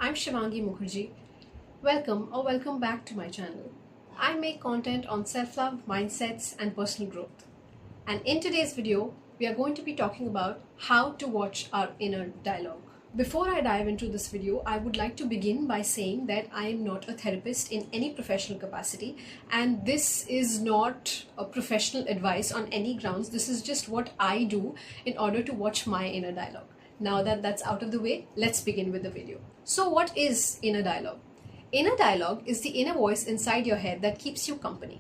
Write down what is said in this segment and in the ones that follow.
I'm Shivangi Mukherjee. Welcome back to my channel. I make content on self-love, mindsets and personal growth. And in today's video, we are going to be talking about how to watch our inner dialogue. Before I dive into this video, I would like to begin by saying that I am not a therapist in any professional capacity, and this is not a professional advice on any grounds. This is just what I do in order to watch my inner dialogue. Now that that's out of the way, let's begin with the video. So what is inner dialogue? Inner dialogue is the inner voice inside your head that keeps you company.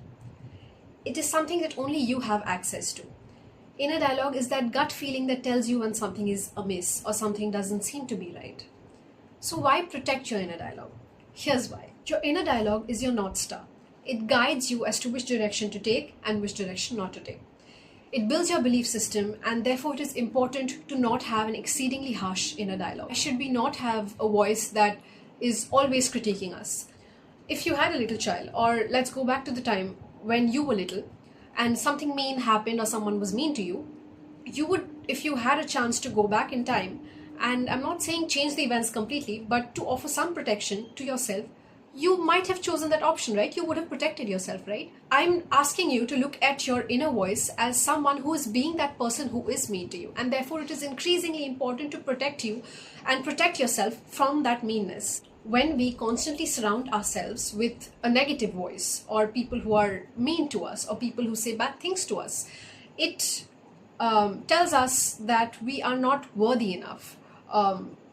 It is something that only you have access to. Inner dialogue is that gut feeling that tells you when something is amiss or something doesn't seem to be right. So why protect your inner dialogue? Here's why. Your inner dialogue is your North Star. It guides you as to which direction to take and which direction not to take. It builds your belief system, and therefore it is important to not have an exceedingly harsh inner dialogue. Should we not have a voice that is always critiquing us? If you had a little child, or let's go back to the time when you were little and something mean happened or someone was mean to you, you would, if you had a chance to go back in time, and I'm not saying change the events completely, but to offer some protection to yourself, you might have chosen that option, right? You would have protected yourself, right? I'm asking you to look at your inner voice as someone who is being that person who is mean to you. And therefore, it is increasingly important to protect you and protect yourself from that meanness. When we constantly surround ourselves with a negative voice, or people who are mean to us, or people who say bad things to us, it tells us that we are not worthy enough.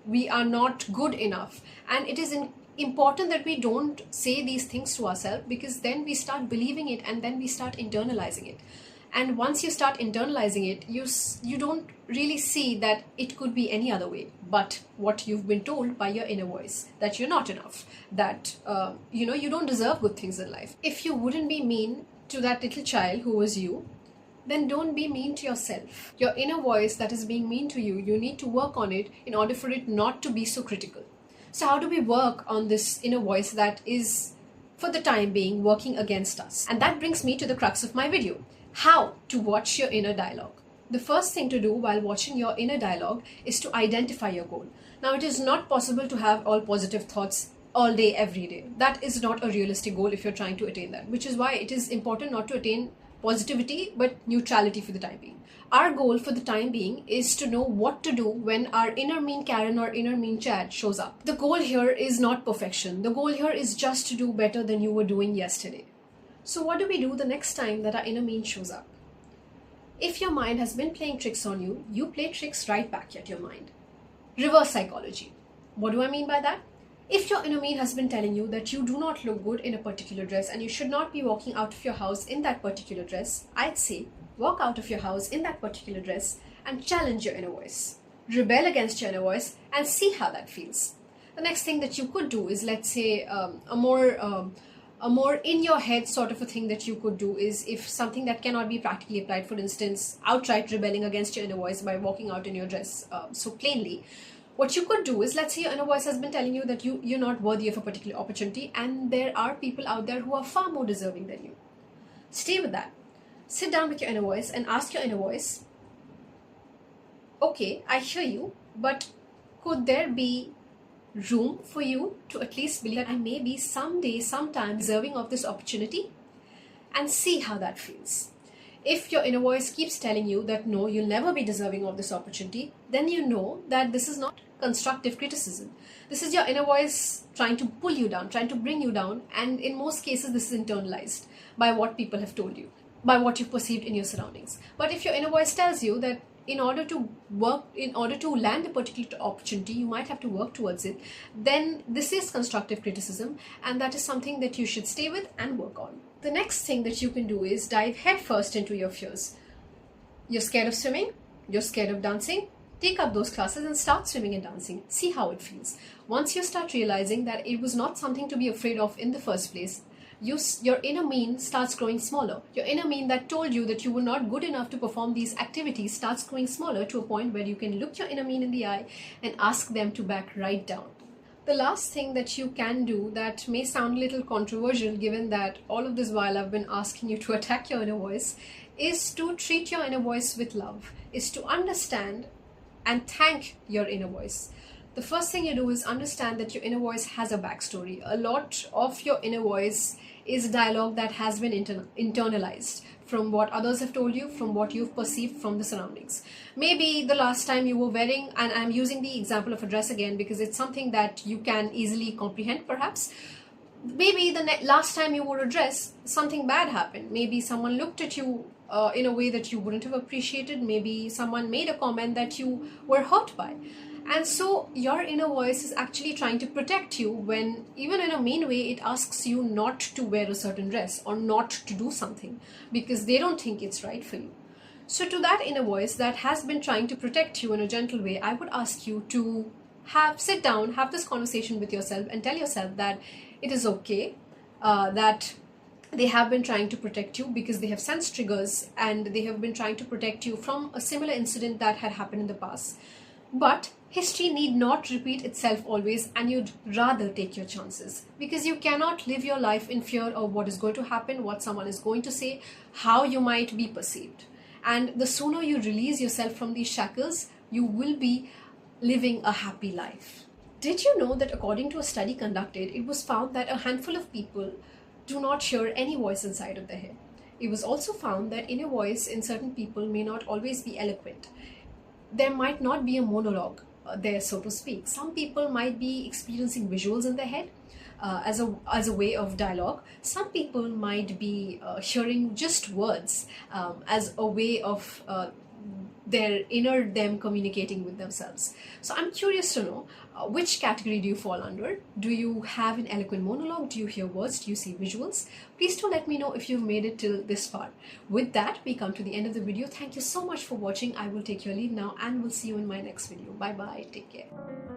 We are not good enough. And it is important that we don't say these things to ourselves, because then we start believing it and then we start internalizing it. And once you start internalizing it, you don't really see that it could be any other way but what you've been told by your inner voice, that you're not enough, that you don't deserve good things in life. If you wouldn't be mean to that little child who was you, then don't be mean to yourself. Your inner voice that is being mean to you, you need to work on it in order for it not to be so critical. So how do we work on this inner voice that is, for the time being, working against us? And that brings me to the crux of my video. How to watch your inner dialogue. The first thing to do while watching your inner dialogue is to identify your goal. Now, it is not possible to have all positive thoughts all day, every day. That is not a realistic goal if you're trying to attain that, which is why it is important not to attain positivity, but neutrality for the time being. Our goal for the time being is to know what to do when our inner mean Karen or inner mean Chad shows up. The goal here is not perfection. The goal here is just to do better than you were doing yesterday. So what do we do the next time that our inner mean shows up? If your mind has been playing tricks on you, you play tricks right back at your mind. Reverse psychology. What do I mean by that? If your inner mean has been telling you that you do not look good in a particular dress and you should not be walking out of your house in that particular dress, I'd say walk out of your house in that particular dress and challenge your inner voice. Rebel against your inner voice and see how that feels. The next thing that you could do is, let's say, a more in your head sort of a thing that you could do is, if something that cannot be practically applied, for instance, outright rebelling against your inner voice by walking out in your dress so plainly, what you could do is, let's say your inner voice has been telling you that you're not worthy of a particular opportunity, and there are people out there who are far more deserving than you. Stay with that. Sit down with your inner voice and ask your inner voice, okay, I hear you, but could there be room for you to at least believe that I may be someday, sometime deserving of this opportunity? And see how that feels. If your inner voice keeps telling you that no, you'll never be deserving of this opportunity, then you know that this is not constructive criticism. This is your inner voice trying to pull you down, trying to bring you down, and in most cases this is internalized by what people have told you, by what you perceived in your surroundings. But if your inner voice tells you that in order to land a particular opportunity, you might have to work towards it, then this is constructive criticism, and that is something that you should stay with and work on. The next thing that you can do is dive headfirst into your fears. You're scared of swimming, you're scared of dancing, take up those classes and start swimming and dancing. See how it feels. Once you start realizing that it was not something to be afraid of in the first place, your inner mean starts growing smaller. Your inner mean that told you that you were not good enough to perform these activities starts growing smaller, to a point where you can look your inner mean in the eye and ask them to back right down. The last thing that you can do, that may sound a little controversial given that all of this while I've been asking you to attack your inner voice, is to treat your inner voice with love, is to understand and thank your inner voice. the first thing you do is understand that your inner voice has a backstory. A lot of your inner voice is dialogue that has been internalized from what others have told you, from what you've perceived from the surroundings. Maybe the last time you were wearing, and I'm using the example of a dress again because it's something that you can easily comprehend perhaps. Maybe the last time you wore a dress, something bad happened. Maybe someone looked at you in a way that you wouldn't have appreciated. Maybe someone made a comment that you were hurt by. And so your inner voice is actually trying to protect you when, even in a mean way, it asks you not to wear a certain dress or not to do something because they don't think it's right for you. So to that inner voice that has been trying to protect you in a gentle way, I would ask you to sit down, have this conversation with yourself and tell yourself that it is okay, that they have been trying to protect you because they have sensed triggers and they have been trying to protect you from a similar incident that had happened in the past. But history need not repeat itself always, and you'd rather take your chances because you cannot live your life in fear of what is going to happen, what someone is going to say, how you might be perceived. And the sooner you release yourself from these shackles, you will be living a happy life. Did you know that according to a study conducted, it was found that a handful of people do not hear any voice inside of their head? It was also found that inner voice in certain people may not always be eloquent. There might not be a monologue there, so to speak. Some people might be experiencing visuals in their head as a way of dialogue. Some people might be hearing just words as a way of their inner them communicating with themselves. So I'm curious to know which category do you fall under? Do you have an eloquent monologue? Do you hear words? Do you see visuals? Please do let me know if you've made it till this far. With that, we come to the end of the video. Thank you so much for watching. I will take your leave now and we'll see you in my next video. Bye bye. Take care.